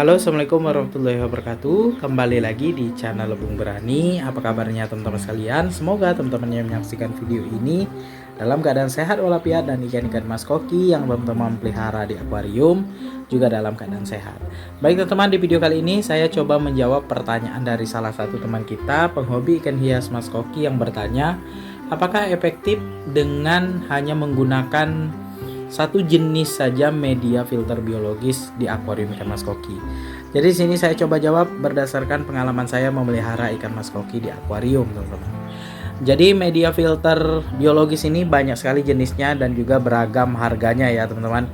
Halo, assalamualaikum warahmatullahi wabarakatuh. Kembali lagi di channel Lebung Berani. Apa kabarnya teman-teman sekalian? Semoga teman-teman yang menyaksikan video ini dalam keadaan sehat walafiat dan ikan-ikan mas koki yang teman-teman pelihara di akuarium juga dalam keadaan sehat. Baik teman-teman, di video kali ini saya coba menjawab pertanyaan dari salah satu teman kita, penghobi ikan hias mas koki, yang bertanya, apakah efektif dengan hanya menggunakan satu jenis saja media filter biologis di akuarium ikan mas koki? Jadi sini saya coba jawab berdasarkan pengalaman saya memelihara ikan mas koki di akuarium, teman-teman. Jadi media filter biologis ini banyak sekali jenisnya dan juga beragam harganya ya, teman-teman.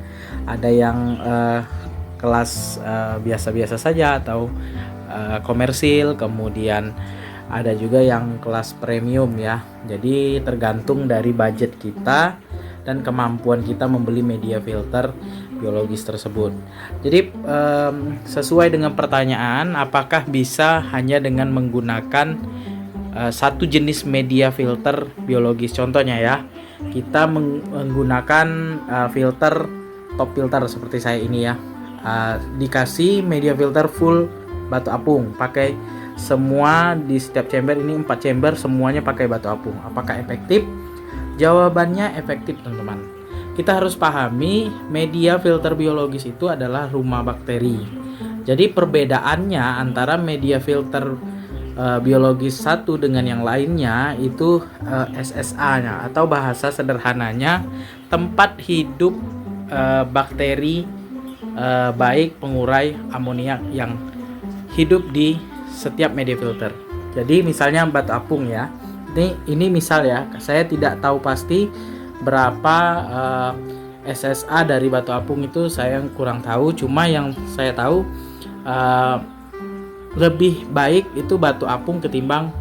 Ada yang kelas biasa-biasa saja atau komersil, kemudian ada juga yang kelas premium ya. Jadi tergantung dari budget kita dan kemampuan kita membeli media filter biologis tersebut. Jadi sesuai dengan pertanyaan, apakah bisa hanya dengan menggunakan satu jenis media filter biologis? Contohnya ya, kita menggunakan filter top filter seperti saya ini ya, dikasih media filter full batu apung, pakai semua di setiap chamber, ini 4 chamber semuanya pakai batu apung. Apakah efektif? Jawabannya efektif, teman-teman. Kita harus pahami media filter biologis itu adalah rumah bakteri. Jadi perbedaannya antara media filter biologis satu dengan yang lainnya itu SSA-nya, atau bahasa sederhananya tempat hidup bakteri baik pengurai amoniak yang hidup di setiap media filter. Jadi misalnya batu apung ya. Ini misal ya, saya tidak tahu pasti berapa SSA dari batu apung itu, saya kurang tahu. Cuma yang saya tahu lebih baik itu batu apung ketimbang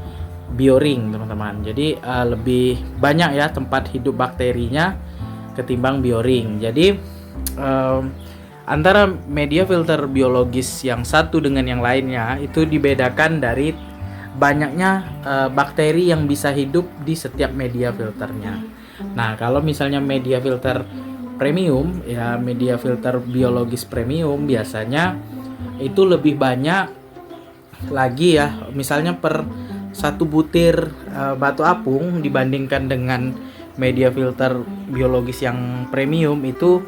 bioring, teman-teman. Jadi lebih banyak ya tempat hidup bakterinya ketimbang bioring. Jadi antara media filter biologis yang satu dengan yang lainnya itu dibedakan dari banyaknya bakteri yang bisa hidup di setiap media filternya. Nah, kalau misalnya media filter premium ya, media filter biologis premium biasanya itu lebih banyak lagi ya. Misalnya per satu butir batu apung dibandingkan dengan media filter biologis yang premium itu,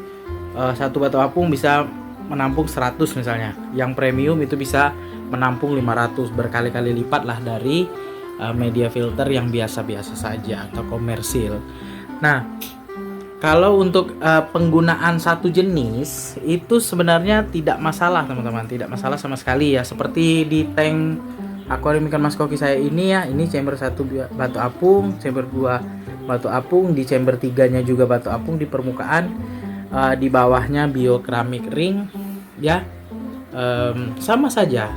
satu batu apung bisa menampung 100 misalnya. Yang premium itu bisa menampung 500, berkali-kali lipat lah dari media filter yang biasa-biasa saja atau komersil. Nah, kalau untuk penggunaan satu jenis itu sebenarnya tidak masalah, teman-teman, tidak masalah sama sekali ya. Seperti di tank akuarium ikan mas koki saya ini ya, ini chamber 1 batu apung, chamber 2 batu apung, di chamber 3-nya juga batu apung di permukaan, di bawahnya biokeramik ring ya. Sama saja.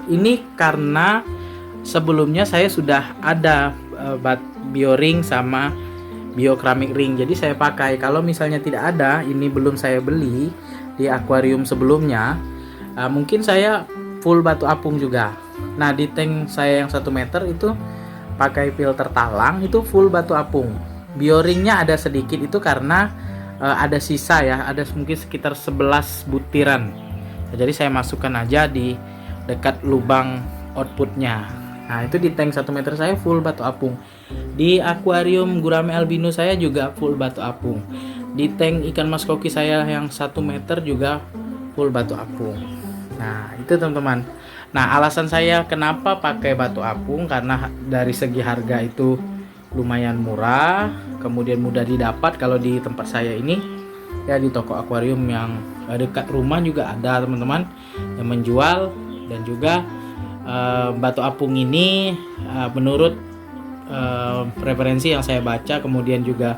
Ini karena sebelumnya saya sudah ada bioring sama biokeramik ring, jadi saya pakai. Kalau misalnya tidak ada, ini belum saya beli di akuarium sebelumnya, mungkin saya full batu apung juga. Nah, di tank saya yang 1 meter itu pakai filter talang, itu full batu apung. Bioringnya ada sedikit, itu karena ada sisa ya, ada mungkin sekitar 11 butiran. Jadi saya masukkan aja di dekat lubang outputnya. Nah, itu di tank 1 meter saya full batu apung. Di akuarium gurame albino saya juga full batu apung. Di tank ikan mas koki saya yang 1 meter juga full batu apung. Nah, itu teman-teman. Nah, alasan saya kenapa pakai batu apung, karena dari segi harga itu lumayan murah, kemudian mudah didapat. Kalau di tempat saya ini ya, di toko akuarium yang dekat rumah juga ada, teman-teman, yang menjual. Dan juga batu apung ini menurut referensi yang saya baca, kemudian juga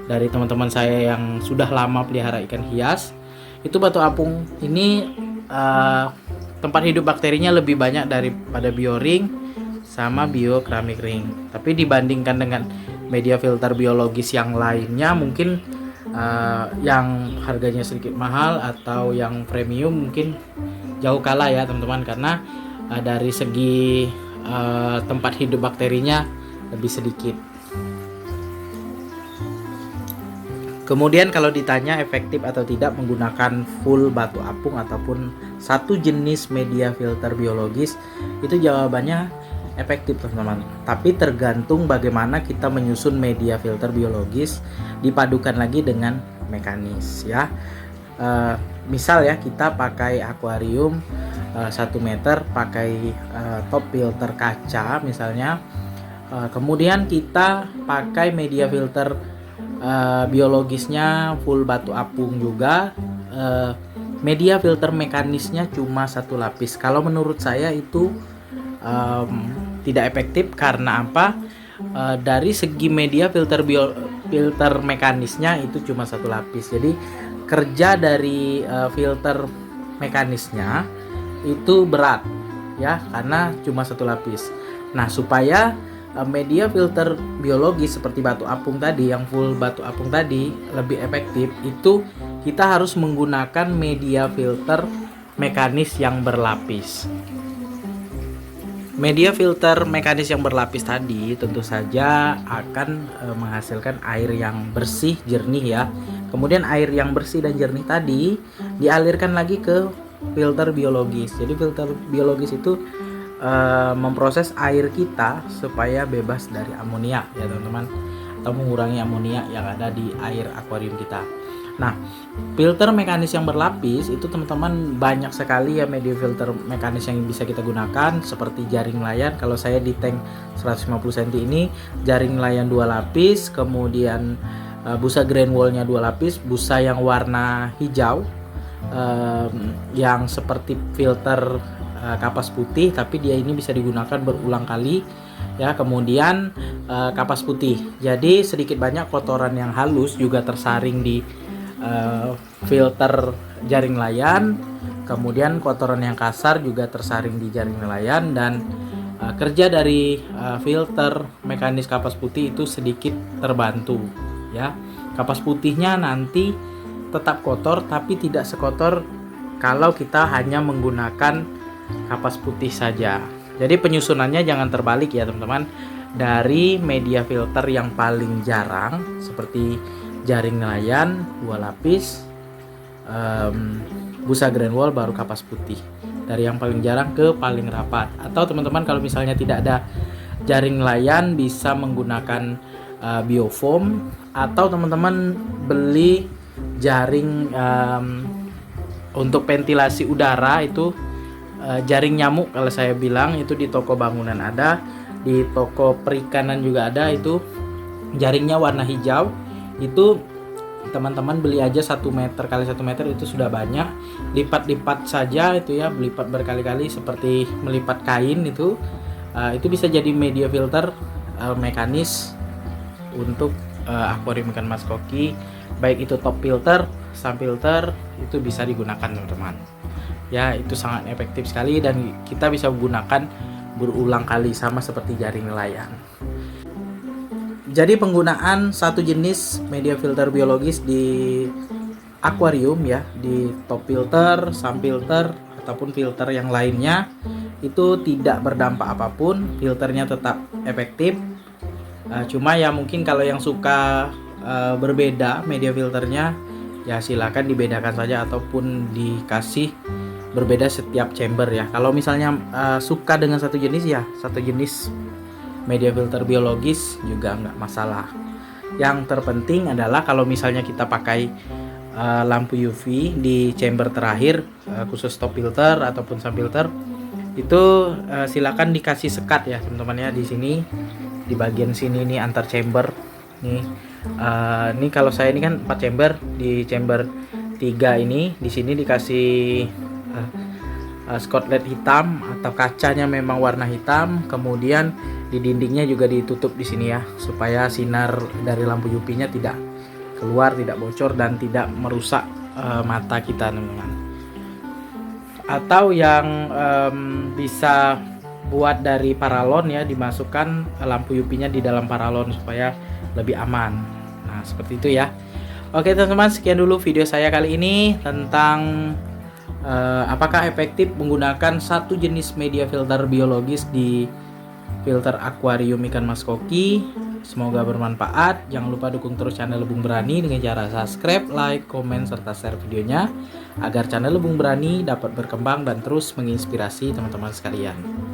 dari teman-teman saya yang sudah lama pelihara ikan hias, itu batu apung ini tempat hidup bakterinya lebih banyak daripada bioring sama biokeramik ring. Tapi dibandingkan dengan media filter biologis yang lainnya, mungkin yang harganya sedikit mahal atau yang premium mungkin jauh kalah ya, teman-teman, karena dari segi tempat hidup bakterinya lebih sedikit. Kemudian kalau ditanya efektif atau tidak menggunakan full batu apung ataupun satu jenis media filter biologis, itu jawabannya efektif teman-teman. Tapi tergantung bagaimana kita menyusun media filter biologis dipadukan lagi dengan mekanis ya. Misal ya kita pakai akuarium 1 meter pakai top filter kaca misalnya. Kemudian kita pakai media filter biologisnya full batu apung juga, media filter mekanisnya cuma 1 lapis. Kalau menurut saya itu tidak efektif karena apa? Dari segi media filter mekanisnya itu cuma 1 lapis. Jadi kerja dari filter mekanisnya itu berat ya karena cuma 1 lapis. Nah, supaya media filter biologis seperti batu apung tadi, yang full batu apung tadi lebih efektif, itu kita harus menggunakan media filter mekanis yang berlapis. Media filter mekanis yang berlapis tadi tentu saja akan menghasilkan air yang bersih, jernih ya. Kemudian air yang bersih dan jernih tadi dialirkan lagi ke filter biologis. Jadi filter biologis itu memproses air kita supaya bebas dari amonia ya teman-teman, atau mengurangi amonia yang ada di air akuarium kita. Nah, filter mekanis yang berlapis itu teman-teman banyak sekali ya media filter mekanis yang bisa kita gunakan, seperti jaring layan. Kalau saya di tank 150 cm ini jaring layan 2 lapis, kemudian busa grain woolnya 2 lapis, busa yang warna hijau yang seperti filter kapas putih, tapi dia ini bisa digunakan berulang kali ya. Kemudian kapas putih, jadi sedikit banyak kotoran yang halus juga tersaring di filter jaring layan, kemudian kotoran yang kasar juga tersaring di jaring layan, dan kerja dari filter mekanis kapas putih itu sedikit terbantu ya. Kapas putihnya nanti tetap kotor tapi tidak sekotor kalau kita hanya menggunakan kapas putih saja. Jadi penyusunannya jangan terbalik ya teman-teman. Dari media filter yang paling jarang seperti jaring nelayan 2 lapis, busa grain wool, baru kapas putih. Dari yang paling jarang ke paling rapat. Atau teman-teman kalau misalnya tidak ada jaring nelayan bisa menggunakan biofoam, atau teman-teman beli jaring untuk ventilasi udara itu, jaring nyamuk kalau saya bilang itu di toko bangunan ada, di toko perikanan juga ada, itu jaringnya warna hijau. Itu teman-teman beli aja 1 meter kali 1 meter itu sudah banyak, lipat-lipat saja itu ya, melipat berkali-kali seperti melipat kain itu bisa jadi media filter mekanis untuk akuarium ikan mas koki, baik itu top filter, sump filter, itu bisa digunakan teman-teman ya. Itu sangat efektif sekali dan kita bisa menggunakan berulang kali sama seperti jaring nelayan. Jadi penggunaan satu jenis media filter biologis di akuarium ya, di top filter, sump filter ataupun filter yang lainnya, itu tidak berdampak apapun, filternya tetap efektif. Cuma ya mungkin kalau yang suka berbeda media filternya ya silakan dibedakan saja ataupun dikasih berbeda setiap chamber ya. Kalau misalnya suka dengan satu jenis ya satu jenis media filter biologis juga nggak masalah. Yang terpenting adalah kalau misalnya kita pakai lampu UV di chamber terakhir, khusus top filter ataupun sump filter, itu silakan dikasih sekat ya teman-teman ya. Di sini di bagian sini nih antar chamber nih. Ini kalau saya ini kan 4 chamber, di chamber 3 ini di sini dikasih Scott LED hitam atau kacanya memang warna hitam, kemudian di dindingnya juga ditutup di sini ya, supaya sinar dari lampu UV-nya tidak keluar, tidak bocor dan tidak merusak mata kita teman-teman. Atau yang bisa buat dari paralon ya, dimasukkan lampu UV-nya di dalam paralon supaya lebih aman. Nah, seperti itu ya. Oke teman-teman, sekian dulu video saya kali ini tentang apakah efektif menggunakan satu jenis media filter biologis di filter akuarium ikan mas koki. Semoga bermanfaat. Jangan lupa dukung terus channel Lebung Berani dengan cara subscribe, like, komen, serta share videonya agar channel Lebung Berani dapat berkembang dan terus menginspirasi teman-teman sekalian.